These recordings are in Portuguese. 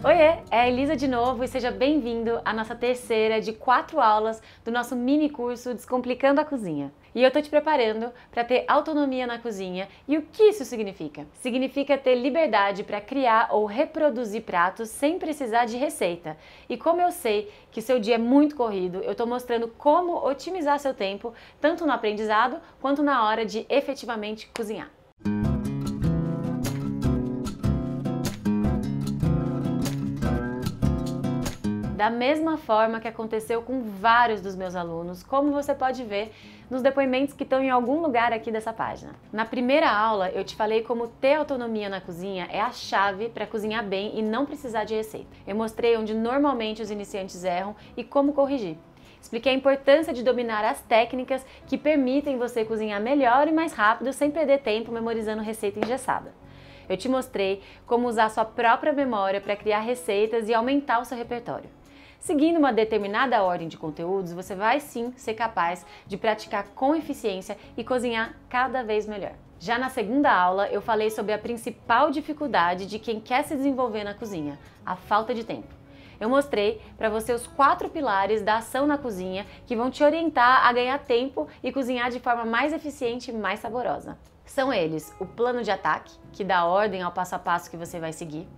Oiê, é a Elisa de novo e seja bem-vindo à nossa terceira de 4 aulas do nosso mini curso Descomplicando a Cozinha. E eu tô te preparando para ter autonomia na cozinha. E o que isso significa? Significa ter liberdade para criar ou reproduzir pratos sem precisar de receita. E como eu sei que seu dia é muito corrido, eu tô mostrando como otimizar seu tempo, tanto no aprendizado quanto na hora de efetivamente cozinhar. Da mesma forma que aconteceu com vários dos meus alunos, como você pode ver nos depoimentos que estão em algum lugar aqui dessa página. Na primeira aula eu te falei como ter autonomia na cozinha é a chave para cozinhar bem e não precisar de receita. Eu mostrei onde normalmente os iniciantes erram e como corrigir. Expliquei a importância de dominar as técnicas que permitem você cozinhar melhor e mais rápido sem perder tempo memorizando receita engessada. Eu te mostrei como usar sua própria memória para criar receitas e aumentar o seu repertório. Seguindo uma determinada ordem de conteúdos, você vai sim ser capaz de praticar com eficiência e cozinhar cada vez melhor. Já na segunda aula, eu falei sobre a principal dificuldade de quem quer se desenvolver na cozinha, a falta de tempo. Eu mostrei para você os 4 pilares da ação na cozinha que vão te orientar a ganhar tempo e cozinhar de forma mais eficiente e mais saborosa. São eles: o plano de ataque, que dá ordem ao passo a passo que você vai seguir,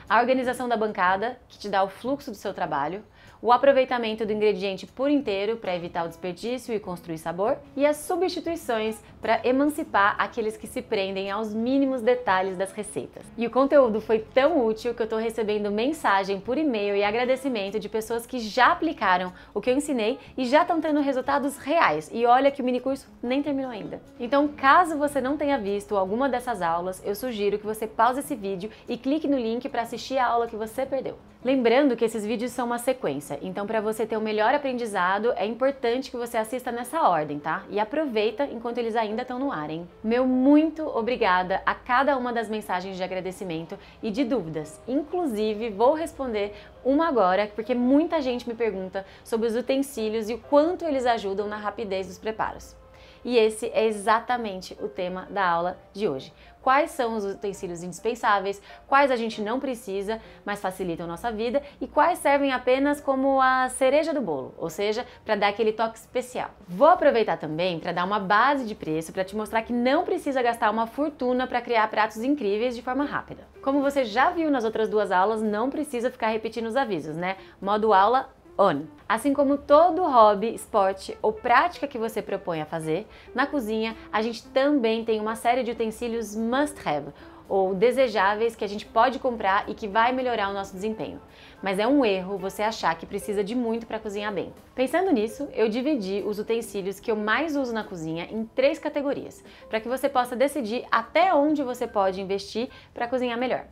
a organização da bancada, que te dá o fluxo do seu trabalho, o aproveitamento do ingrediente por inteiro para evitar o desperdício e construir sabor, e as substituições para emancipar aqueles que se prendem aos mínimos detalhes das receitas. E o conteúdo foi tão útil que eu estou recebendo mensagem por e-mail e agradecimento de pessoas que já aplicaram o que eu ensinei e já estão tendo resultados reais. E olha que o minicurso nem terminou ainda. Então, caso você não tenha visto alguma dessas aulas, eu sugiro que você pause esse vídeo e clique no link para assistir a aula que você perdeu. Lembrando que esses vídeos são uma sequência, então para você ter o melhor aprendizado é importante que você assista nessa ordem, tá? E aproveita enquanto eles ainda estão no ar, hein? Meu muito obrigada a cada uma das mensagens de agradecimento e de dúvidas. Inclusive, vou responder uma agora, porque muita gente me pergunta sobre os utensílios e o quanto eles ajudam na rapidez dos preparos. E esse é exatamente o tema da aula de hoje. Quais são os utensílios indispensáveis, quais a gente não precisa, mas facilitam a nossa vida, e quais servem apenas como a cereja do bolo, ou seja, para dar aquele toque especial. Vou aproveitar também para dar uma base de preço para te mostrar que não precisa gastar uma fortuna para criar pratos incríveis de forma rápida. Como você já viu nas outras 2 aulas, não precisa ficar repetindo os avisos, né? Modo aula on. Assim como todo hobby, esporte ou prática que você propõe a fazer, na cozinha a gente também tem uma série de utensílios must-have, ou desejáveis, que a gente pode comprar e que vai melhorar o nosso desempenho. Mas é um erro você achar que precisa de muito para cozinhar bem. Pensando nisso, eu dividi os utensílios que eu mais uso na cozinha em 3 categorias, para que você possa decidir até onde você pode investir para cozinhar melhor.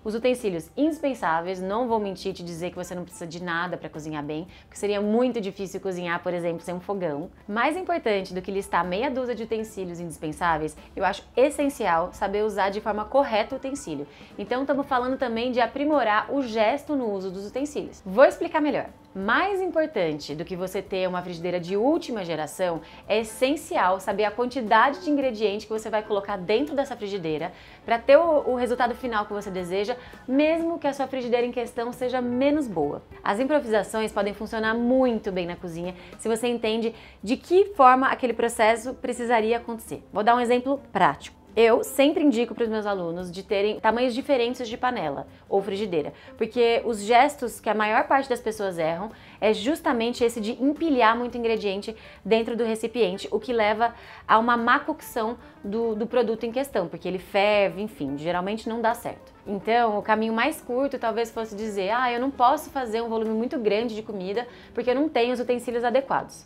Os utensílios indispensáveis, não vou mentir te dizer que você não precisa de nada para cozinhar bem, porque seria muito difícil cozinhar, por exemplo, sem um fogão. Mais importante do que listar meia dúzia de utensílios indispensáveis, eu acho essencial saber usar de forma correta o utensílio. Então estamos falando também de aprimorar o gesto no uso dos utensílios. Vou explicar melhor. Mais importante do que você ter uma frigideira de última geração, é essencial saber a quantidade de ingrediente que você vai colocar dentro dessa frigideira para ter o resultado final que você deseja, mesmo que a sua frigideira em questão seja menos boa. As improvisações podem funcionar muito bem na cozinha se você entende de que forma aquele processo precisaria acontecer. Vou dar um exemplo prático. Eu sempre indico para os meus alunos de terem tamanhos diferentes de panela ou frigideira, porque os gestos que a maior parte das pessoas erram é justamente esse de empilhar muito ingrediente dentro do recipiente, o que leva a uma má cocção do produto em questão, porque ele ferve, enfim, geralmente não dá certo. Então, o caminho mais curto talvez fosse dizer: eu não posso fazer um volume muito grande de comida porque eu não tenho os utensílios adequados.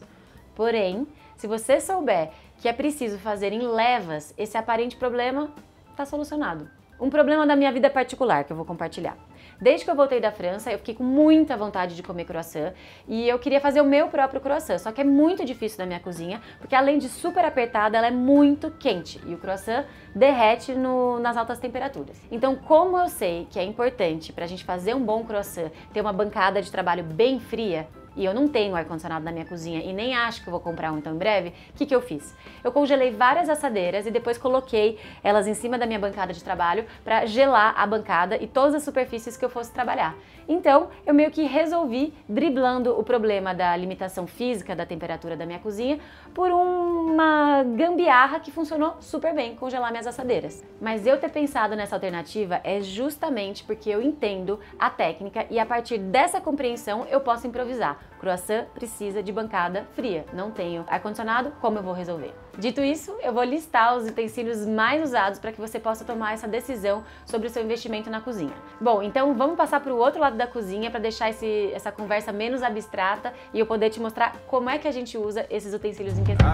Porém, se você souber que é preciso fazer em levas, esse aparente problema está solucionado. Um problema da minha vida particular que eu vou compartilhar. Desde que eu voltei da França, eu fiquei com muita vontade de comer croissant e eu queria fazer o meu próprio croissant, só que é muito difícil na minha cozinha, porque além de super apertada, ela é muito quente e o croissant derrete nas altas temperaturas. Então, como eu sei que é importante para a gente fazer um bom croissant ter uma bancada de trabalho bem fria, e eu não tenho ar-condicionado na minha cozinha e nem acho que eu vou comprar um então em breve, o que eu fiz? Eu congelei várias assadeiras e depois coloquei elas em cima da minha bancada de trabalho para gelar a bancada e todas as superfícies que eu fosse trabalhar. Então, eu meio que resolvi, driblando o problema da limitação física da temperatura da minha cozinha, por uma gambiarra que funcionou super bem, congelar minhas assadeiras. Mas eu ter pensado nessa alternativa é justamente porque eu entendo a técnica e a partir dessa compreensão eu posso improvisar. Croissant precisa de bancada fria, não tenho ar-condicionado, como eu vou resolver? Dito isso, eu vou listar os utensílios mais usados para que você possa tomar essa decisão sobre o seu investimento na cozinha. Bom, então vamos passar para o outro lado da cozinha para deixar essa conversa menos abstrata e eu poder te mostrar como é que a gente usa esses utensílios em questão.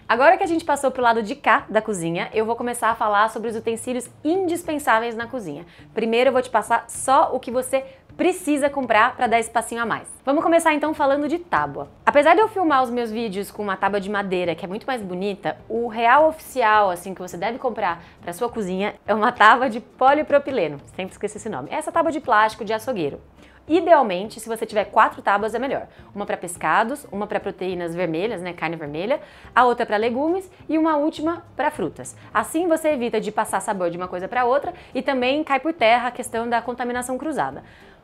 Agora que a gente passou pro lado de cá da cozinha, eu vou começar a falar sobre os utensílios indispensáveis na cozinha. Primeiro eu vou te passar só o que você precisa comprar para dar esse passinho a mais. Vamos começar então falando de tábua. Apesar de eu filmar os meus vídeos com uma tábua de madeira que é muito mais bonita, o real oficial assim que você deve comprar para sua cozinha é uma tábua de polipropileno. Sempre esqueci esse nome. Essa tábua de plástico de açougueiro. Idealmente, se você tiver 4 tábuas é melhor. Uma para pescados, uma para proteínas vermelhas, né, carne vermelha, a outra para legumes e uma última para frutas. Assim você evita de passar sabor de uma coisa para outra e também cai por terra a questão da contaminação cruzada.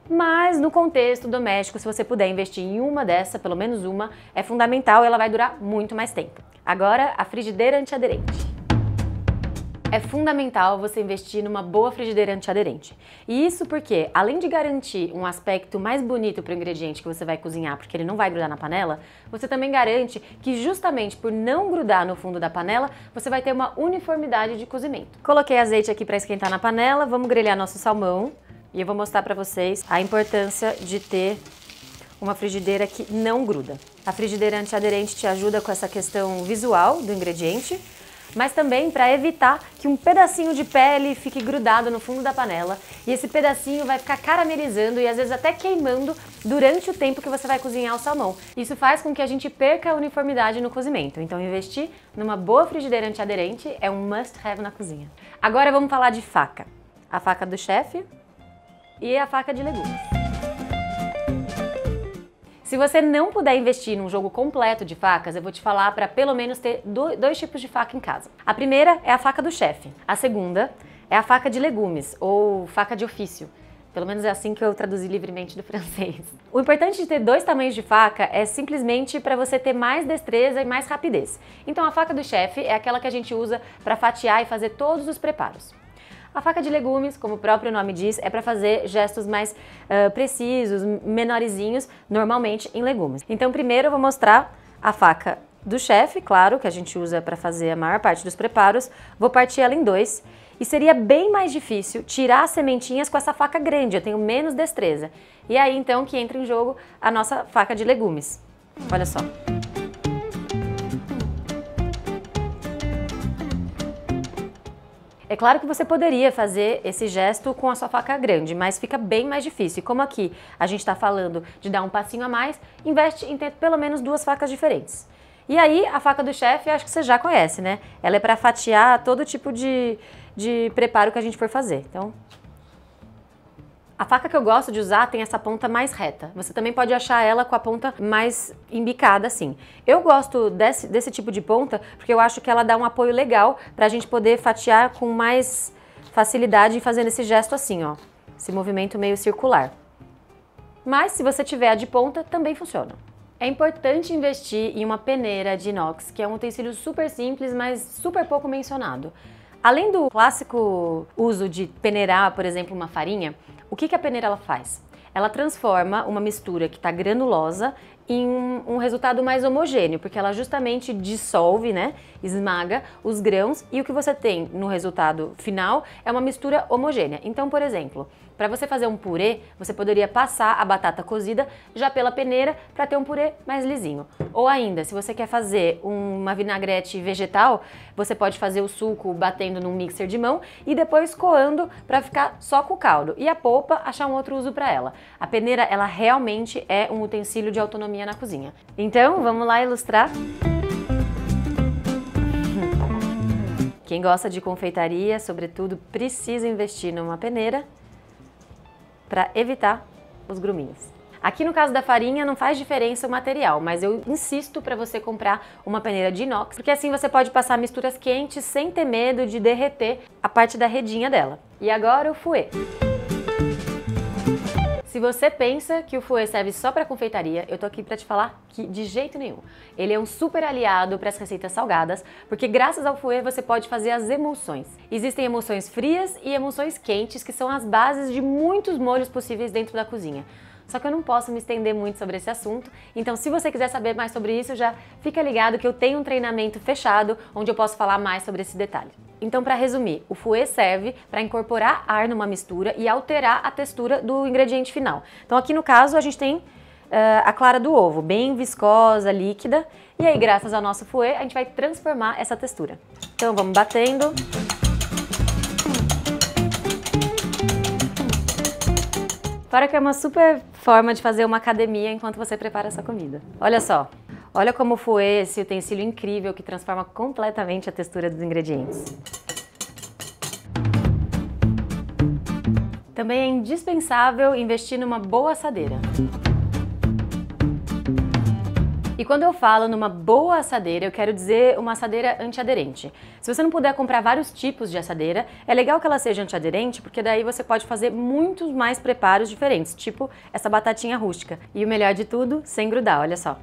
Mas no contexto doméstico, se você puder investir em uma dessa, pelo menos uma, é fundamental e ela vai durar muito mais tempo. Agora, a frigideira antiaderente. É fundamental você investir numa boa frigideira antiaderente. E isso porque, além de garantir um aspecto mais bonito para o ingrediente que você vai cozinhar, porque ele não vai grudar na panela, você também garante que justamente por não grudar no fundo da panela, você vai ter uma uniformidade de cozimento. Coloquei azeite aqui para esquentar na panela, vamos grelhar nosso salmão e eu vou mostrar para vocês a importância de ter uma frigideira que não gruda. A frigideira antiaderente te ajuda com essa questão visual do ingrediente, mas também para evitar que um pedacinho de pele fique grudado no fundo da panela e esse pedacinho vai ficar caramelizando e às vezes até queimando durante o tempo que você vai cozinhar o salmão. Isso faz com que a gente perca a uniformidade no cozimento, então investir numa boa frigideira antiaderente é um must-have na cozinha. Agora vamos falar de faca. A faca do chefe e a faca de legumes. Se você não puder investir num jogo completo de facas, eu vou te falar para pelo menos ter dois tipos de faca em casa. A primeira é a faca do chefe. A segunda é a faca de legumes, ou faca de ofício. Pelo menos é assim que eu traduzi livremente do francês. O importante de ter 2 tamanhos de faca é simplesmente para você ter mais destreza e mais rapidez. Então a faca do chefe é aquela que a gente usa para fatiar e fazer todos os preparos. A faca de legumes, como o próprio nome diz, é para fazer gestos mais precisos, menorzinhos, normalmente em legumes. Então primeiro eu vou mostrar a faca do chefe, claro, que a gente usa para fazer a maior parte dos preparos. Vou partir ela em 2 e seria bem mais difícil tirar as sementinhas com essa faca grande, eu tenho menos destreza. E aí então que entra em jogo a nossa faca de legumes. Olha só. É claro que você poderia fazer esse gesto com a sua faca grande, mas fica bem mais difícil. E como aqui a gente está falando de dar um passinho a mais, investe em ter pelo menos 2 facas diferentes. E aí, a faca do chefe, acho que você já conhece, né? Ela é para fatiar todo tipo de preparo que a gente for fazer. Então, a faca que eu gosto de usar tem essa ponta mais reta. Você também pode achar ela com a ponta mais embicada assim. Eu gosto desse tipo de ponta porque eu acho que ela dá um apoio legal pra gente poder fatiar com mais facilidade fazendo esse gesto assim, ó. Esse movimento meio circular. Mas se você tiver a de ponta, também funciona. É importante investir em uma peneira de inox, que é um utensílio super simples, mas super pouco mencionado. Além do clássico uso de peneirar, por exemplo, uma farinha, o que a peneira ela faz? Ela transforma uma mistura que está granulosa em um resultado mais homogêneo, porque ela justamente dissolve, né, esmaga os grãos e o que você tem no resultado final é uma mistura homogênea. Então, por exemplo, para você fazer um purê, você poderia passar a batata cozida já pela peneira para ter um purê mais lisinho. Ou ainda, se você quer fazer uma vinagrete vegetal, você pode fazer o suco batendo num mixer de mão e depois coando para ficar só com o caldo. E a polpa, achar um outro uso para ela. A peneira, ela realmente é um utensílio de autonomia na cozinha. Então, vamos lá ilustrar? Quem gosta de confeitaria, sobretudo, precisa investir numa peneira para evitar os gruminhos. Aqui no caso da farinha não faz diferença o material, mas eu insisto para você comprar uma peneira de inox, porque assim você pode passar misturas quentes sem ter medo de derreter a parte da redinha dela. E agora o fouet. Se você pensa que o fouet serve só para confeitaria, eu tô aqui para te falar que de jeito nenhum. Ele é um super aliado para as receitas salgadas, porque graças ao fouet você pode fazer as emulsões. Existem emulsões frias e emulsões quentes, que são as bases de muitos molhos possíveis dentro da cozinha. Só que eu não posso me estender muito sobre esse assunto, então se você quiser saber mais sobre isso, já fica ligado que eu tenho um treinamento fechado onde eu posso falar mais sobre esse detalhe. Então, para resumir, o fouet serve para incorporar ar numa mistura e alterar a textura do ingrediente final. Então aqui no caso a gente tem a clara do ovo, bem viscosa, líquida, e aí graças ao nosso fouet a gente vai transformar essa textura. Então vamos batendo. Fora que é uma super forma de fazer uma academia enquanto você prepara a sua comida. Olha só, olha como o fouet, esse utensílio incrível que transforma completamente a textura dos ingredientes. Também é indispensável investir numa boa assadeira. E quando eu falo numa boa assadeira, eu quero dizer uma assadeira antiaderente. Se você não puder comprar vários tipos de assadeira, é legal que ela seja antiaderente, porque daí você pode fazer muitos mais preparos diferentes, tipo essa batatinha rústica. E o melhor de tudo, sem grudar, olha só.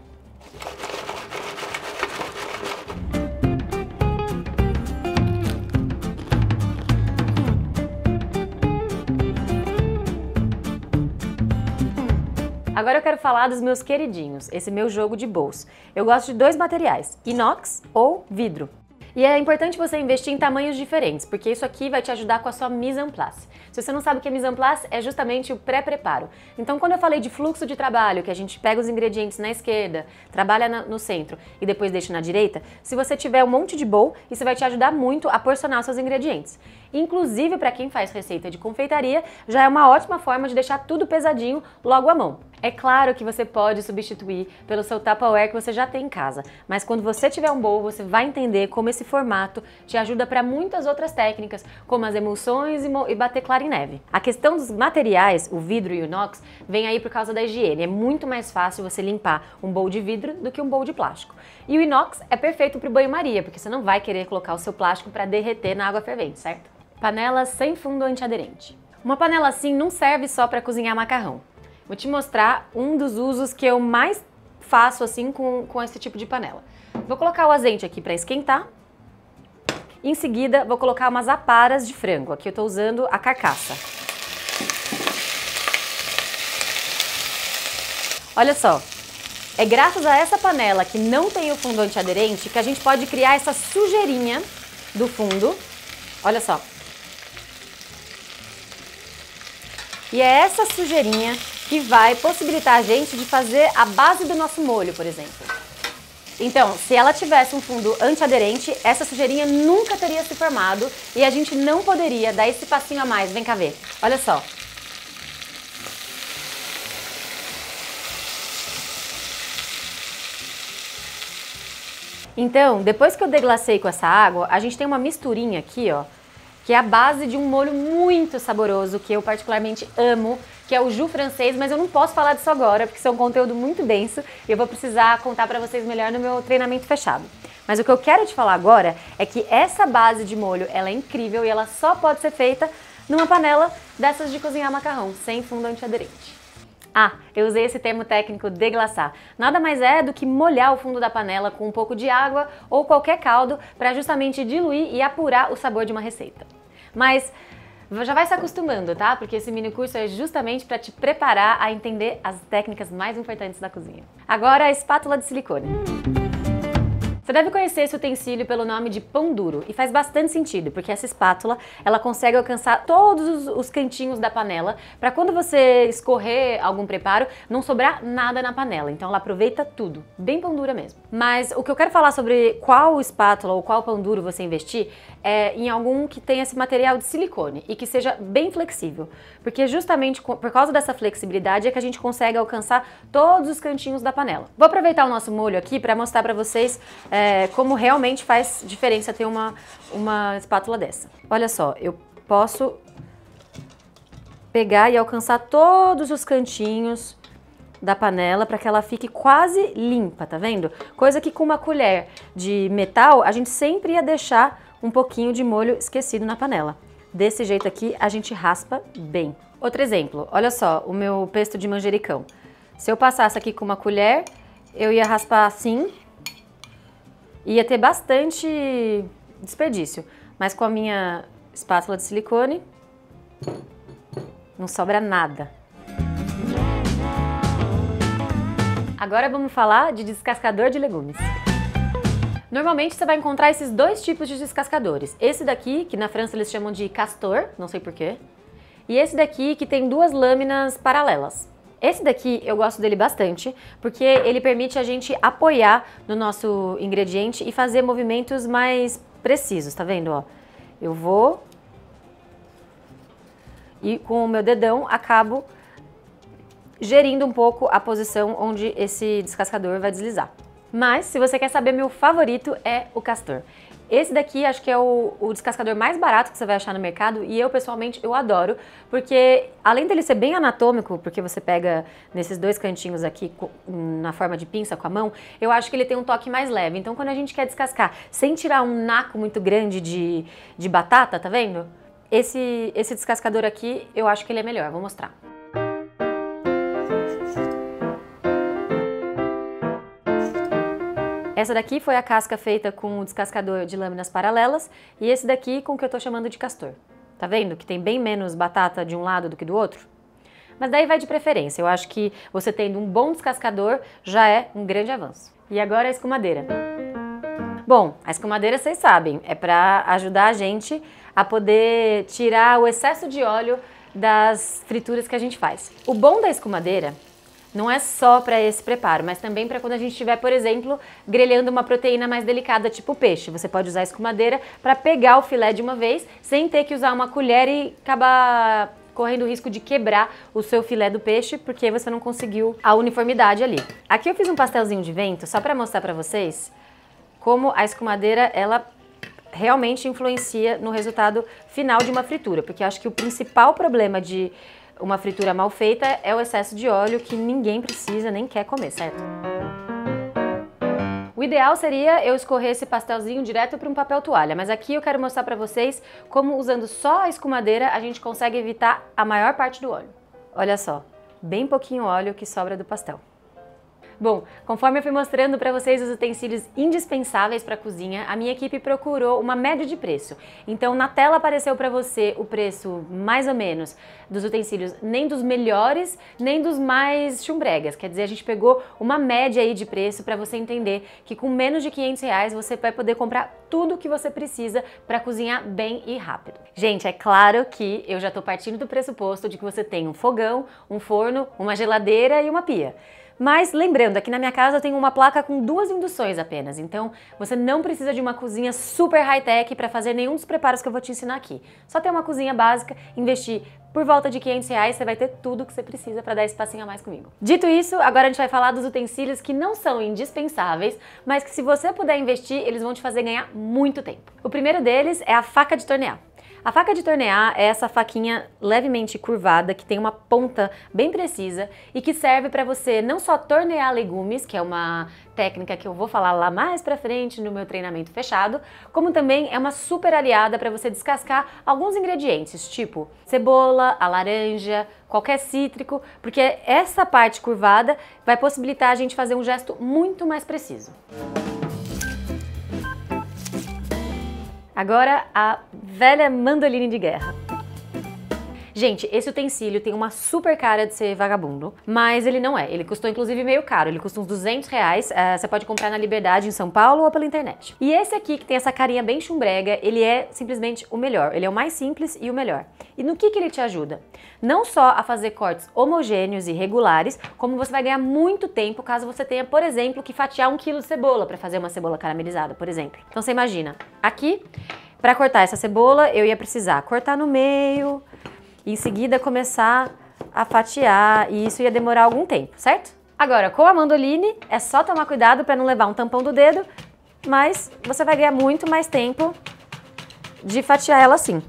Agora eu quero falar dos meus queridinhos, esse meu jogo de bowls. Eu gosto de dois materiais, inox ou vidro. E é importante você investir em tamanhos diferentes, porque isso aqui vai te ajudar com a sua mise en place. Se você não sabe o que é mise en place, é justamente o pré-preparo. Então, quando eu falei de fluxo de trabalho, que a gente pega os ingredientes na esquerda, trabalha no centro e depois deixa na direita, se você tiver um monte de bowl, isso vai te ajudar muito a porcionar os seus ingredientes. Inclusive, para quem faz receita de confeitaria, já é uma ótima forma de deixar tudo pesadinho logo à mão. É claro que você pode substituir pelo seu Tupperware que você já tem em casa, mas quando você tiver um bowl, você vai entender como esse formato te ajuda para muitas outras técnicas, como as emulsões e bater clara em neve. A questão dos materiais, o vidro e o inox, vem aí por causa da higiene. É muito mais fácil você limpar um bowl de vidro do que um bowl de plástico. E o inox é perfeito para o banho-maria, porque você não vai querer colocar o seu plástico para derreter na água fervente, certo? Panela sem fundo antiaderente. Uma panela assim não serve só para cozinhar macarrão. Vou te mostrar um dos usos que eu mais faço assim com esse tipo de panela. Vou colocar o azeite aqui para esquentar. Em seguida, vou colocar umas aparas de frango. Aqui eu estou usando a carcaça. Olha só, é graças a essa panela que não tem o fundo antiaderente que a gente pode criar essa sujeirinha do fundo. Olha só. E é essa sujeirinha que vai possibilitar a gente de fazer a base do nosso molho, por exemplo. Então, se ela tivesse um fundo antiaderente, essa sujeirinha nunca teria se formado e a gente não poderia dar esse passinho a mais. Vem cá ver. Olha só. Então, depois que eu deglacei com essa água, a gente tem uma misturinha aqui, ó, que é a base de um molho muito saboroso, que eu particularmente amo, que é o jus francês, mas eu não posso falar disso agora, porque isso é um conteúdo muito denso e eu vou precisar contar para vocês melhor no meu treinamento fechado. Mas o que eu quero te falar agora é que essa base de molho, ela é incrível e ela só pode ser feita numa panela dessas de cozinhar macarrão, sem fundo antiaderente. Ah, eu usei esse termo técnico deglaçar. Nada mais é do que molhar o fundo da panela com um pouco de água ou qualquer caldo para justamente diluir e apurar o sabor de uma receita. Mas já vai se acostumando, tá? Porque esse mini curso é justamente para te preparar a entender as técnicas mais importantes da cozinha. Agora a espátula de silicone. Você deve conhecer esse utensílio pelo nome de pão duro e faz bastante sentido, porque essa espátula ela consegue alcançar todos os cantinhos da panela para quando você escorrer algum preparo não sobrar nada na panela, então ela aproveita tudo, bem pão dura mesmo. Mas o que eu quero falar sobre qual espátula ou qual pão duro você investir é em algum que tenha esse material de silicone e que seja bem flexível, porque justamente por causa dessa flexibilidade é que a gente consegue alcançar todos os cantinhos da panela. Vou aproveitar o nosso molho aqui para mostrar para vocês como realmente faz diferença ter uma espátula dessa. Olha só, eu posso pegar e alcançar todos os cantinhos da panela para que ela fique quase limpa, tá vendo? Coisa que com uma colher de metal a gente sempre ia deixar um pouquinho de molho esquecido na panela. Desse jeito aqui a gente raspa bem. Outro exemplo, olha só o meu pesto de manjericão. Se eu passasse aqui com uma colher, eu ia raspar assim, ia ter bastante desperdício, mas com a minha espátula de silicone não sobra nada. Agora vamos falar de descascador de legumes. Normalmente você vai encontrar esses dois tipos de descascadores. Esse daqui, que na França eles chamam de castor, não sei porquê, e esse daqui que tem duas lâminas paralelas. Esse daqui eu gosto dele bastante, porque ele permite a gente apoiar no nosso ingrediente e fazer movimentos mais precisos, tá vendo? Ó, eu vou e com o meu dedão acabo gerindo um pouco a posição onde esse descascador vai deslizar. Mas, se você quer saber, meu favorito é o castor. Esse daqui acho que é o descascador mais barato que você vai achar no mercado e eu, pessoalmente, eu adoro, porque além dele ser bem anatômico, porque você pega nesses dois cantinhos aqui na forma de pinça com a mão, eu acho que ele tem um toque mais leve. Então, quando a gente quer descascar sem tirar um naco muito grande de batata, tá vendo? Esse descascador aqui, eu acho que ele é melhor. Vou mostrar. Essa daqui foi a casca feita com o descascador de lâminas paralelas e esse daqui com o que eu tô chamando de castor. Tá vendo que tem bem menos batata de um lado do que do outro? Mas daí vai de preferência, eu acho que você tendo um bom descascador já é um grande avanço. E agora a escumadeira. Bom, a escumadeira vocês sabem, é para ajudar a gente a poder tirar o excesso de óleo das frituras que a gente faz. O bom da escumadeira não é só para esse preparo, mas também para quando a gente estiver, por exemplo, grelhando uma proteína mais delicada, tipo peixe. Você pode usar a escumadeira para pegar o filé de uma vez, sem ter que usar uma colher e acabar correndo o risco de quebrar o seu filé do peixe, porque você não conseguiu a uniformidade ali. Aqui eu fiz um pastelzinho de vento, só para mostrar para vocês como a escumadeira, ela realmente influencia no resultado final de uma fritura, porque eu acho que o principal problema de uma fritura mal feita é o excesso de óleo que ninguém precisa nem quer comer, certo? O ideal seria eu escorrer esse pastelzinho direto para um papel toalha, mas aqui eu quero mostrar para vocês como usando só a escumadeira a gente consegue evitar a maior parte do óleo. Olha só, bem pouquinho óleo que sobra do pastel. Bom, conforme eu fui mostrando para vocês os utensílios indispensáveis para a cozinha, a minha equipe procurou uma média de preço. Então na tela apareceu para você o preço mais ou menos dos utensílios, nem dos melhores, nem dos mais chumbregas. Quer dizer, a gente pegou uma média aí de preço para você entender que com menos de R$500 você vai poder comprar tudo o que você precisa para cozinhar bem e rápido. Gente, é claro que eu já estou partindo do pressuposto de que você tem um fogão, um forno, uma geladeira e uma pia. Mas lembrando, aqui na minha casa eu tenho uma placa com 2 induções apenas, então você não precisa de uma cozinha super high-tech para fazer nenhum dos preparos que eu vou te ensinar aqui. Só ter uma cozinha básica, investir por volta de R$500, você vai ter tudo que você precisa para dar esse passinho a mais comigo. Dito isso, agora a gente vai falar dos utensílios que não são indispensáveis, mas que se você puder investir, eles vão te fazer ganhar muito tempo. O primeiro deles é a faca de tornear. A faca de tornear é essa faquinha levemente curvada que tem uma ponta bem precisa e que serve para você não só tornear legumes, que é uma técnica que eu vou falar lá mais pra frente no meu treinamento fechado, como também é uma super aliada para você descascar alguns ingredientes, tipo cebola, a laranja, qualquer cítrico, porque essa parte curvada vai possibilitar a gente fazer um gesto muito mais preciso. Agora, a velha mandoline de guerra. Gente, esse utensílio tem uma super cara de ser vagabundo, mas ele não é. Ele custou inclusive meio caro, ele custa uns R$200, você pode comprar na Liberdade em São Paulo ou pela internet. E esse aqui, que tem essa carinha bem chumbrega, ele é simplesmente o melhor. Ele é o mais simples e o melhor. E no que ele te ajuda? Não só a fazer cortes homogêneos e regulares, como você vai ganhar muito tempo caso você tenha, por exemplo, que fatiar 1 quilo de cebola para fazer uma cebola caramelizada, por exemplo. Então você imagina, aqui, para cortar essa cebola, eu ia precisar cortar no meio, e em seguida começar a fatiar, e isso ia demorar algum tempo, certo? Agora, com a mandoline, é só tomar cuidado para não levar um tampão do dedo mas você vai ganhar muito mais tempo de fatiar ela assim.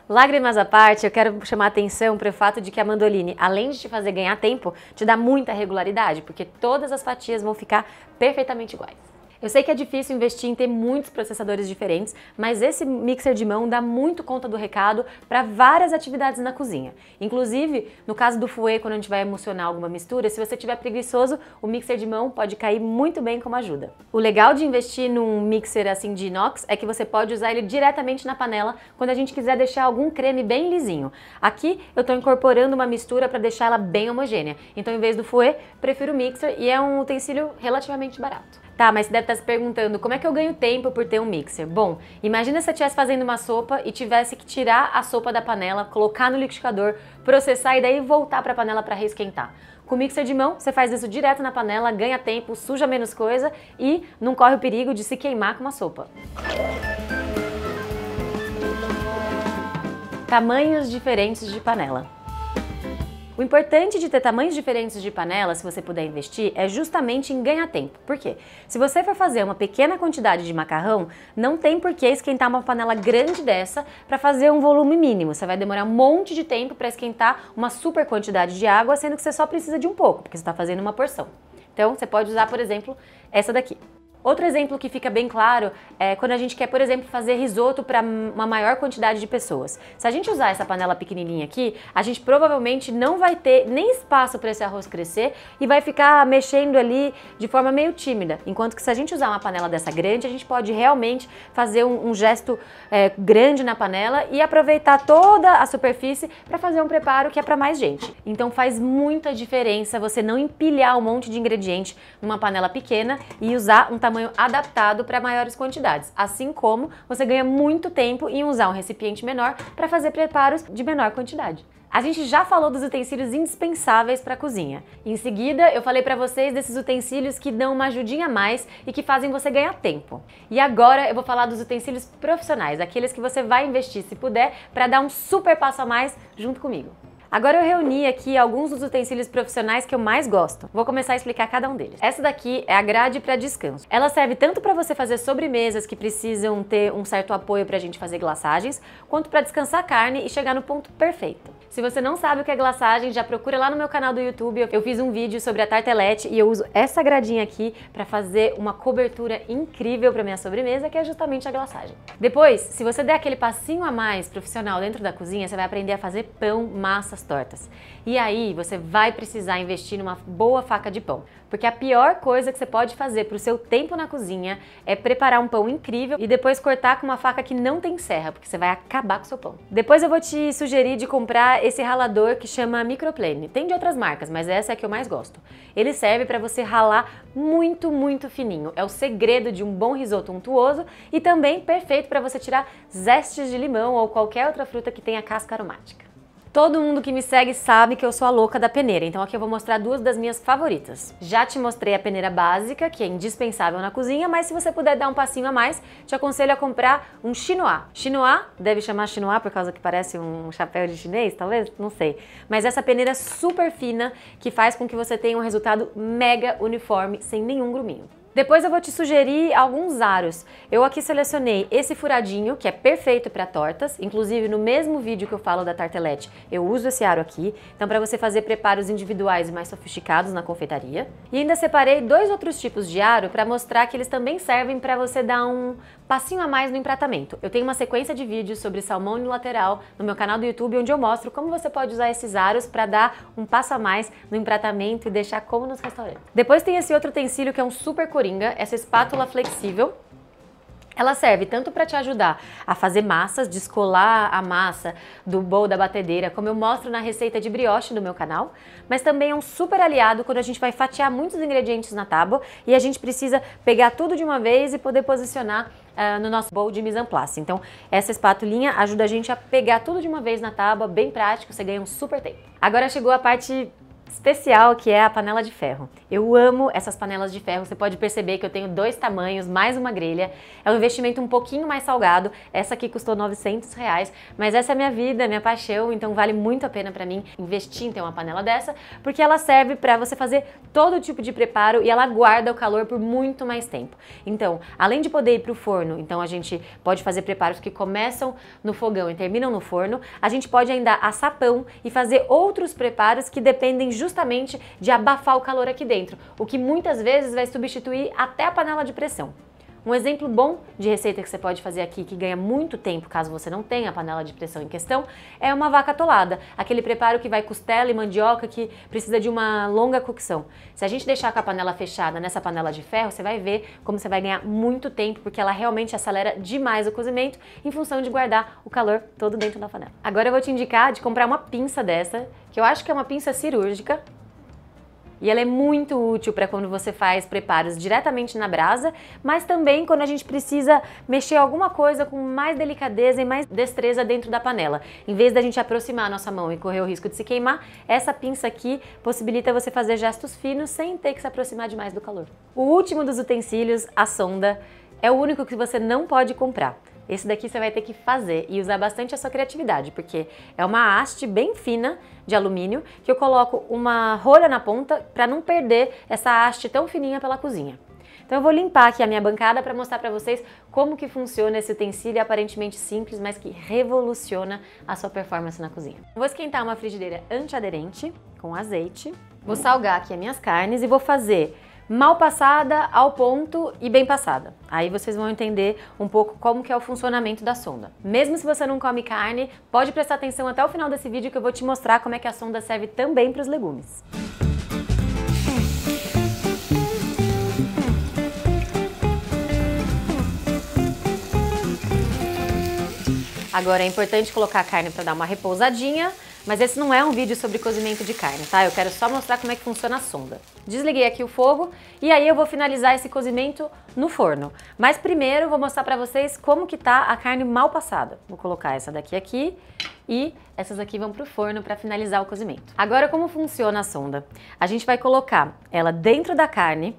Lágrimas à parte, eu quero chamar a atenção para o fato de que a Mandoline, além de te fazer ganhar tempo, te dá muita regularidade, porque todas as fatias vão ficar perfeitamente iguais. Eu sei que é difícil investir em ter muitos processadores diferentes, mas esse mixer de mão dá muito conta do recado para várias atividades na cozinha. Inclusive, no caso do fouet, quando a gente vai emulsionar alguma mistura, se você estiver preguiçoso, o mixer de mão pode cair muito bem como ajuda. O legal de investir num mixer assim de inox é que você pode usar ele diretamente na panela quando a gente quiser deixar algum creme bem lisinho. Aqui eu estou incorporando uma mistura para deixar ela bem homogênea. Então, em vez do fouet, prefiro o mixer e é um utensílio relativamente barato. Tá, mas você deve estar se perguntando, como é que eu ganho tempo por ter um mixer? Bom, imagina se você estivesse fazendo uma sopa e tivesse que tirar a sopa da panela, colocar no liquidificador, processar e daí voltar para a panela para reesquentar. Com o mixer de mão, você faz isso direto na panela, ganha tempo, suja menos coisa e não corre o perigo de se queimar com uma sopa. Tamanhos diferentes de panela. O importante de ter tamanhos diferentes de panela, se você puder investir, é justamente em ganhar tempo. Por quê? Se você for fazer uma pequena quantidade de macarrão, não tem por que esquentar uma panela grande dessa para fazer um volume mínimo. Você vai demorar um monte de tempo para esquentar uma super quantidade de água, sendo que você só precisa de um pouco, porque você está fazendo uma porção. Então, você pode usar, por exemplo, essa daqui. Outro exemplo que fica bem claro é quando a gente quer, por exemplo, fazer risoto para uma maior quantidade de pessoas. Se a gente usar essa panela pequenininha aqui, a gente provavelmente não vai ter nem espaço para esse arroz crescer e vai ficar mexendo ali de forma meio tímida. Enquanto que se a gente usar uma panela dessa grande, a gente pode realmente fazer um gesto grande na panela e aproveitar toda a superfície para fazer um preparo que é para mais gente. Então faz muita diferença você não empilhar um monte de ingrediente numa panela pequena e usar um tamanho adaptado para maiores quantidades, assim como você ganha muito tempo em usar um recipiente menor para fazer preparos de menor quantidade. A gente já falou dos utensílios indispensáveis para a cozinha. Em seguida, eu falei para vocês desses utensílios que dão uma ajudinha a mais e que fazem você ganhar tempo. E agora eu vou falar dos utensílios profissionais, aqueles que você vai investir, se puder, para dar um super passo a mais junto comigo. Agora eu reuni aqui alguns dos utensílios profissionais que eu mais gosto. Vou começar a explicar cada um deles. Essa daqui é a grade para descanso. Ela serve tanto para você fazer sobremesas que precisam ter um certo apoio para a gente fazer glaçagens, quanto para descansar a carne e chegar no ponto perfeito. Se você não sabe o que é glaçagem, já procura lá no meu canal do YouTube. Eu fiz um vídeo sobre a tartelete e eu uso essa gradinha aqui para fazer uma cobertura incrível para minha sobremesa, que é justamente a glaçagem. Depois, se você der aquele passinho a mais profissional dentro da cozinha, você vai aprender a fazer pão, massas, tortas. E aí você vai precisar investir numa boa faca de pão, porque a pior coisa que você pode fazer para o seu tempo na cozinha é preparar um pão incrível e depois cortar com uma faca que não tem serra, porque você vai acabar com o seu pão. Depois eu vou te sugerir de comprar esse ralador que chama Microplane. Tem de outras marcas, mas essa é a que eu mais gosto. Ele serve para você ralar muito, muito fininho. É o segredo de um bom risoto untuoso e também perfeito para você tirar zestes de limão ou qualquer outra fruta que tenha casca aromática. Todo mundo que me segue sabe que eu sou a louca da peneira, então aqui eu vou mostrar duas das minhas favoritas. Já te mostrei a peneira básica, que é indispensável na cozinha, mas se você puder dar um passinho a mais, te aconselho a comprar um chinois. Chinois, deve chamar chinois por causa que parece um chapéu de chinês, talvez? Não sei. Mas essa peneira é super fina, que faz com que você tenha um resultado mega uniforme, sem nenhum gruminho. Depois eu vou te sugerir alguns aros. Eu aqui selecionei esse furadinho, que é perfeito para tortas. Inclusive, no mesmo vídeo que eu falo da tartelete, eu uso esse aro aqui. Então, para você fazer preparos individuais e mais sofisticados na confeitaria. E ainda separei dois outros tipos de aro para mostrar que eles também servem para você dar um passinho a mais no empratamento. Eu tenho uma sequência de vídeos sobre salmão unilateral no meu canal do YouTube, onde eu mostro como você pode usar esses aros para dar um passo a mais no empratamento e deixar como nos restaurantes. Depois tem esse outro utensílio que é um super coringa, essa espátula flexível. Ela serve tanto para te ajudar a fazer massas, descolar a massa do bowl da batedeira, como eu mostro na receita de brioche do meu canal, mas também é um super aliado quando a gente vai fatiar muitos ingredientes na tábua e a gente precisa pegar tudo de uma vez e poder posicionar no nosso bowl de mise en place. Então, essa espátulinha ajuda a gente a pegar tudo de uma vez na tábua, bem prático, você ganha um super tempo. Agora chegou a parte especial, que é a panela de ferro. Eu amo essas panelas de ferro, você pode perceber que eu tenho 2 tamanhos, mais uma grelha. É um investimento um pouquinho mais salgado, essa aqui custou R$900, mas essa é a minha vida, minha paixão, então vale muito a pena pra mim investir em ter uma panela dessa, porque ela serve pra você fazer todo tipo de preparo e ela guarda o calor por muito mais tempo. Então, além de poder ir pro forno, então a gente pode fazer preparos que começam no fogão e terminam no forno, a gente pode ainda assar pão e fazer outros preparos que dependem justamente de abafar o calor aqui dentro, o que muitas vezes vai substituir até a panela de pressão. Um exemplo bom de receita que você pode fazer aqui, que ganha muito tempo caso você não tenha a panela de pressão em questão, é uma vaca atolada, aquele preparo que vai costela e mandioca que precisa de uma longa cocção. Se a gente deixar com a panela fechada nessa panela de ferro, você vai ver como você vai ganhar muito tempo, porque ela realmente acelera demais o cozimento em função de guardar o calor todo dentro da panela. Agora eu vou te indicar de comprar uma pinça dessa, que eu acho que é uma pinça cirúrgica, e ela é muito útil para quando você faz preparos diretamente na brasa, mas também quando a gente precisa mexer alguma coisa com mais delicadeza e mais destreza dentro da panela. Em vez da gente aproximar a nossa mão e correr o risco de se queimar, essa pinça aqui possibilita você fazer gestos finos sem ter que se aproximar demais do calor. O último dos utensílios, a sonda, é o único que você não pode comprar. Esse daqui você vai ter que fazer e usar bastante a sua criatividade, porque é uma haste bem fina de alumínio que eu coloco uma rolha na ponta para não perder essa haste tão fininha pela cozinha. Então eu vou limpar aqui a minha bancada para mostrar para vocês como que funciona esse utensílio aparentemente simples, mas que revoluciona a sua performance na cozinha. Vou esquentar uma frigideira antiaderente com azeite, vou salgar aqui as minhas carnes e vou fazer mal passada, ao ponto e bem passada. Aí vocês vão entender um pouco como que é o funcionamento da sonda. Mesmo se você não come carne, pode prestar atenção até o final desse vídeo que eu vou te mostrar como é que a sonda serve também para os legumes. Agora é importante colocar a carne para dar uma repousadinha, mas esse não é um vídeo sobre cozimento de carne, tá? Eu quero só mostrar como é que funciona a sonda. Desliguei aqui o fogo e aí eu vou finalizar esse cozimento no forno. Mas primeiro eu vou mostrar pra vocês como que tá a carne mal passada. Vou colocar essa daqui aqui e essas aqui vão pro forno para finalizar o cozimento. Agora como funciona a sonda? A gente vai colocar ela dentro da carne,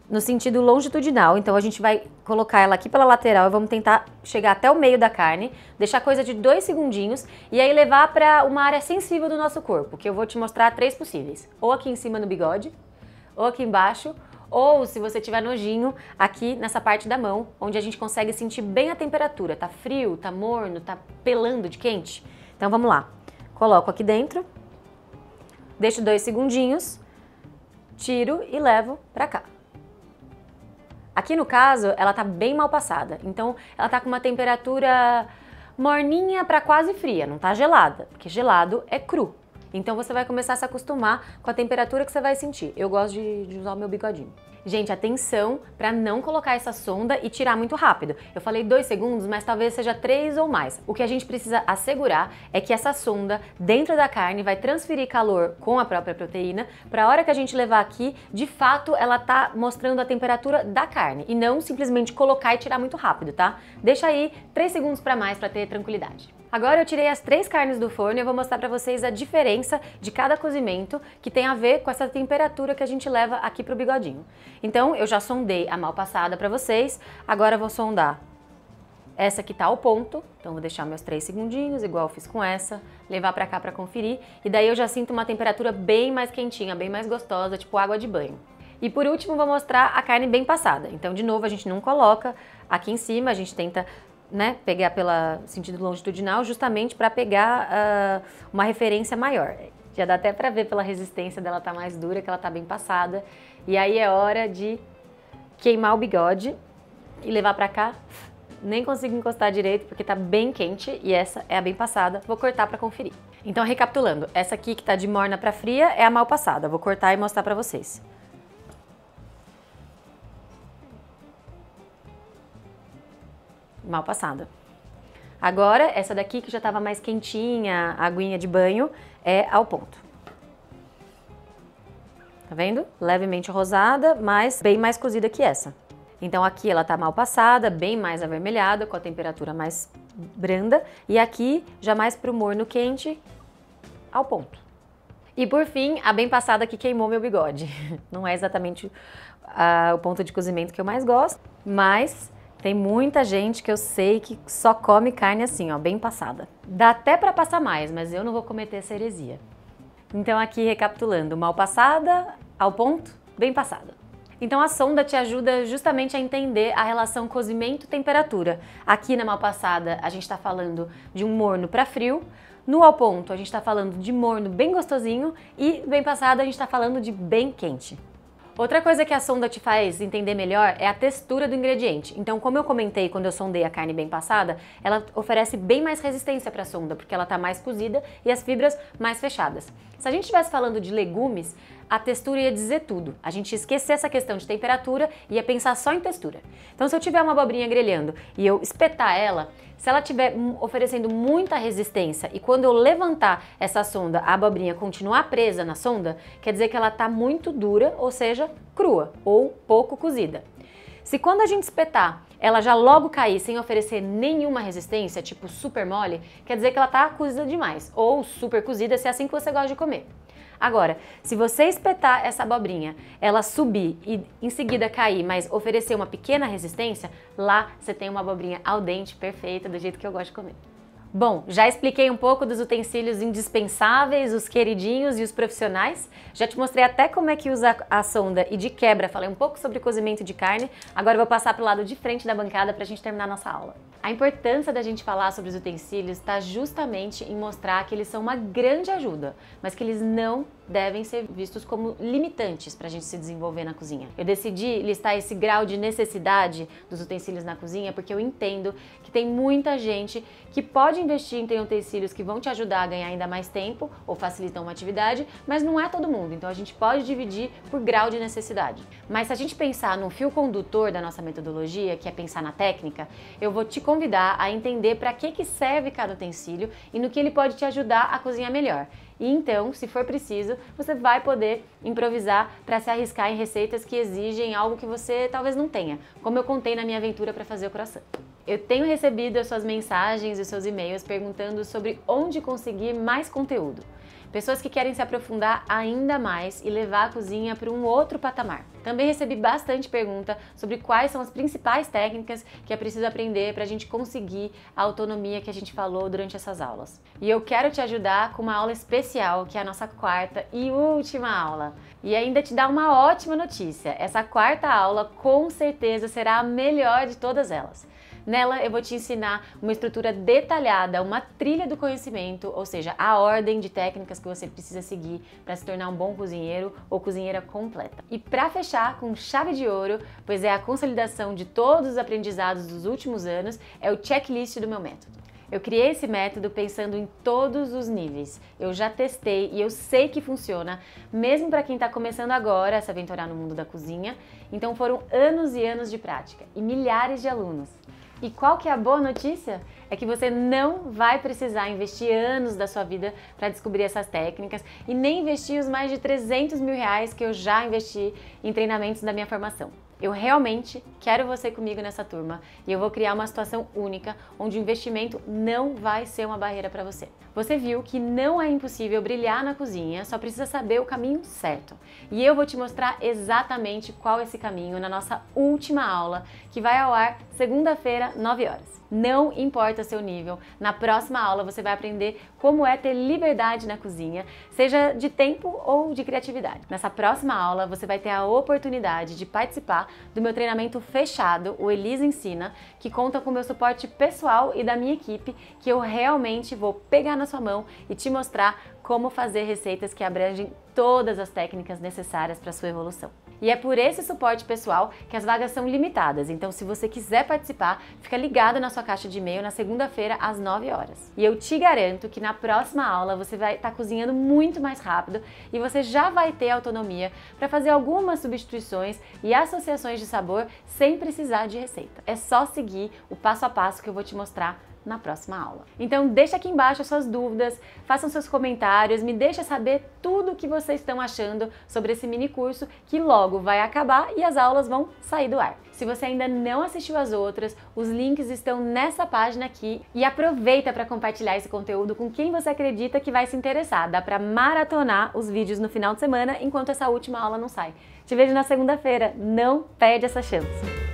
no sentido longitudinal, então a gente vai colocar ela aqui pela lateral e vamos tentar chegar até o meio da carne, deixar coisa de 2 segundinhos e aí levar para uma área sensível do nosso corpo, que eu vou te mostrar 3 possíveis. Ou aqui em cima no bigode, ou aqui embaixo, ou se você tiver nojinho, aqui nessa parte da mão, onde a gente consegue sentir bem a temperatura. Tá frio, tá morno, tá pelando de quente? Então vamos lá. Coloco aqui dentro, deixo 2 segundinhos, tiro e levo para cá. Aqui no caso, ela tá bem mal passada, então ela tá com uma temperatura morninha para quase fria, não tá gelada, porque gelado é cru. Então você vai começar a se acostumar com a temperatura que você vai sentir. Eu gosto de usar o meu bigodinho. Gente, atenção para não colocar essa sonda e tirar muito rápido. Eu falei 2 segundos, mas talvez seja 3 ou mais. O que a gente precisa assegurar é que essa sonda dentro da carne vai transferir calor com a própria proteína para a hora que a gente levar aqui, de fato, ela tá mostrando a temperatura da carne e não simplesmente colocar e tirar muito rápido, tá? Deixa aí 3 segundos para mais para ter tranquilidade. Agora eu tirei as 3 carnes do forno e eu vou mostrar para vocês a diferença de cada cozimento que tem a ver com essa temperatura que a gente leva aqui pro bigodinho. Então eu já sondei a mal passada para vocês, agora eu vou sondar essa que tá ao ponto, então vou deixar meus 3 segundinhos, igual eu fiz com essa, levar para cá para conferir e daí eu já sinto uma temperatura bem mais quentinha, bem mais gostosa, tipo água de banho. E por último vou mostrar a carne bem passada, então de novo a gente não coloca aqui em cima, a gente tenta pegar pelo sentido longitudinal, justamente para pegar uma referência maior. Já dá até para ver pela resistência dela tá mais dura, que ela tá bem passada. E aí é hora de queimar o bigode e levar para cá. Nem consigo encostar direito porque tá bem quente e essa é a bem passada. Vou cortar para conferir. Então, recapitulando, essa aqui que tá de morna para fria é a mal passada. Vou cortar e mostrar para vocês. Mal passada. Agora, essa daqui que já estava mais quentinha, a aguinha de banho, é ao ponto. Tá vendo? Levemente rosada, mas bem mais cozida que essa. Então aqui ela tá mal passada, bem mais avermelhada, com a temperatura mais branda. E aqui, já mais pro morno quente, ao ponto. E por fim, a bem passada que queimou meu bigode. Não é exatamente o ponto de cozimento que eu mais gosto, mas tem muita gente que eu sei que só come carne assim, ó, bem passada. Dá até pra passar mais, mas eu não vou cometer essa heresia. Então aqui recapitulando, mal passada, ao ponto, bem passada. Então a sonda te ajuda justamente a entender a relação cozimento-temperatura. Aqui na mal passada a gente está falando de um morno para frio, no ao ponto a gente está falando de morno bem gostosinho e bem passado a gente está falando de bem quente. Outra coisa que a sonda te faz entender melhor é a textura do ingrediente. Então, como eu comentei quando eu sondei a carne bem passada, ela oferece bem mais resistência para a sonda, porque ela está mais cozida e as fibras mais fechadas. Se a gente estivesse falando de legumes, a textura ia dizer tudo. A gente ia esquecer essa questão de temperatura e ia pensar só em textura. Então, se eu tiver uma abobrinha grelhando e eu espetar ela, se ela estiver oferecendo muita resistência e quando eu levantar essa sonda, a abobrinha continuar presa na sonda, quer dizer que ela está muito dura, ou seja, crua ou pouco cozida. Se quando a gente espetar, ela já logo cair sem oferecer nenhuma resistência, tipo super mole, quer dizer que ela está cozida demais, ou super cozida, se é assim que você gosta de comer. Agora, se você espetar essa abobrinha, ela subir e em seguida cair, mas oferecer uma pequena resistência, lá você tem uma abobrinha al dente perfeita, do jeito que eu gosto de comer. Bom, já expliquei um pouco dos utensílios indispensáveis, os queridinhos e os profissionais. Já te mostrei até como é que usa a sonda e de quebra falei um pouco sobre cozimento de carne. Agora eu vou passar para o lado de frente da bancada para a gente terminar a nossa aula. A importância da gente falar sobre os utensílios está justamente em mostrar que eles são uma grande ajuda, mas que eles não devem ser vistos como limitantes para a gente se desenvolver na cozinha. Eu decidi listar esse grau de necessidade dos utensílios na cozinha porque eu entendo que tem muita gente que pode investir em ter utensílios que vão te ajudar a ganhar ainda mais tempo ou facilitam uma atividade, mas não é todo mundo, então a gente pode dividir por grau de necessidade. Mas se a gente pensar no fio condutor da nossa metodologia, que é pensar na técnica, eu vou te convidar a entender para que serve cada utensílio e no que ele pode te ajudar a cozinhar melhor. E então, se for preciso, você vai poder improvisar para se arriscar em receitas que exigem algo que você talvez não tenha, como eu contei na minha aventura para fazer o croissant. Eu tenho recebido as suas mensagens e os seus e-mails perguntando sobre onde conseguir mais conteúdo. Pessoas que querem se aprofundar ainda mais e levar a cozinha para um outro patamar. Também recebi bastante pergunta sobre quais são as principais técnicas que é preciso aprender para a gente conseguir a autonomia que a gente falou durante essas aulas. E eu quero te ajudar com uma aula especial, que é a nossa quarta e última aula. E ainda te dar uma ótima notícia, essa quarta aula com certeza será a melhor de todas elas. Nela eu vou te ensinar uma estrutura detalhada, uma trilha do conhecimento, ou seja, a ordem de técnicas que você precisa seguir para se tornar um bom cozinheiro ou cozinheira completa. E para fechar com chave de ouro, pois é a consolidação de todos os aprendizados dos últimos anos, é o checklist do meu método. Eu criei esse método pensando em todos os níveis. Eu já testei e eu sei que funciona, mesmo para quem está começando agora a se aventurar no mundo da cozinha. Então foram anos e anos de prática e milhares de alunos. E qual que é a boa notícia? É que você não vai precisar investir anos da sua vida para descobrir essas técnicas e nem investir os mais de 300 mil reais que eu já investi em treinamentos da minha formação. Eu realmente quero você comigo nessa turma e eu vou criar uma situação única onde o investimento não vai ser uma barreira para você. Você viu que não é impossível brilhar na cozinha, só precisa saber o caminho certo. E eu vou te mostrar exatamente qual é esse caminho na nossa última aula, que vai ao ar segunda-feira, 9 horas. Não importa seu nível, na próxima aula você vai aprender como é ter liberdade na cozinha, seja de tempo ou de criatividade. Nessa próxima aula você vai ter a oportunidade de participar do meu treinamento fechado, o Elisa Ensina, que conta com o meu suporte pessoal e da minha equipe, que eu realmente vou pegar na sua mão e te mostrar como fazer receitas que abrangem todas as técnicas necessárias para a sua evolução. E é por esse suporte pessoal que as vagas são limitadas, então se você quiser participar, fica ligado na sua caixa de e-mail na segunda-feira às 9 horas. E eu te garanto que na próxima aula você vai estar cozinhando muito mais rápido e você já vai ter autonomia para fazer algumas substituições e associações de sabor sem precisar de receita. É só seguir o passo a passo que eu vou te mostrar na próxima aula. Então deixa aqui embaixo as suas dúvidas, façam seus comentários, me deixa saber tudo o que vocês estão achando sobre esse mini curso que logo vai acabar e as aulas vão sair do ar. Se você ainda não assistiu as outras, os links estão nessa página aqui e aproveita para compartilhar esse conteúdo com quem você acredita que vai se interessar. Dá para maratonar os vídeos no final de semana enquanto essa última aula não sai. Te vejo na segunda-feira, não perde essa chance!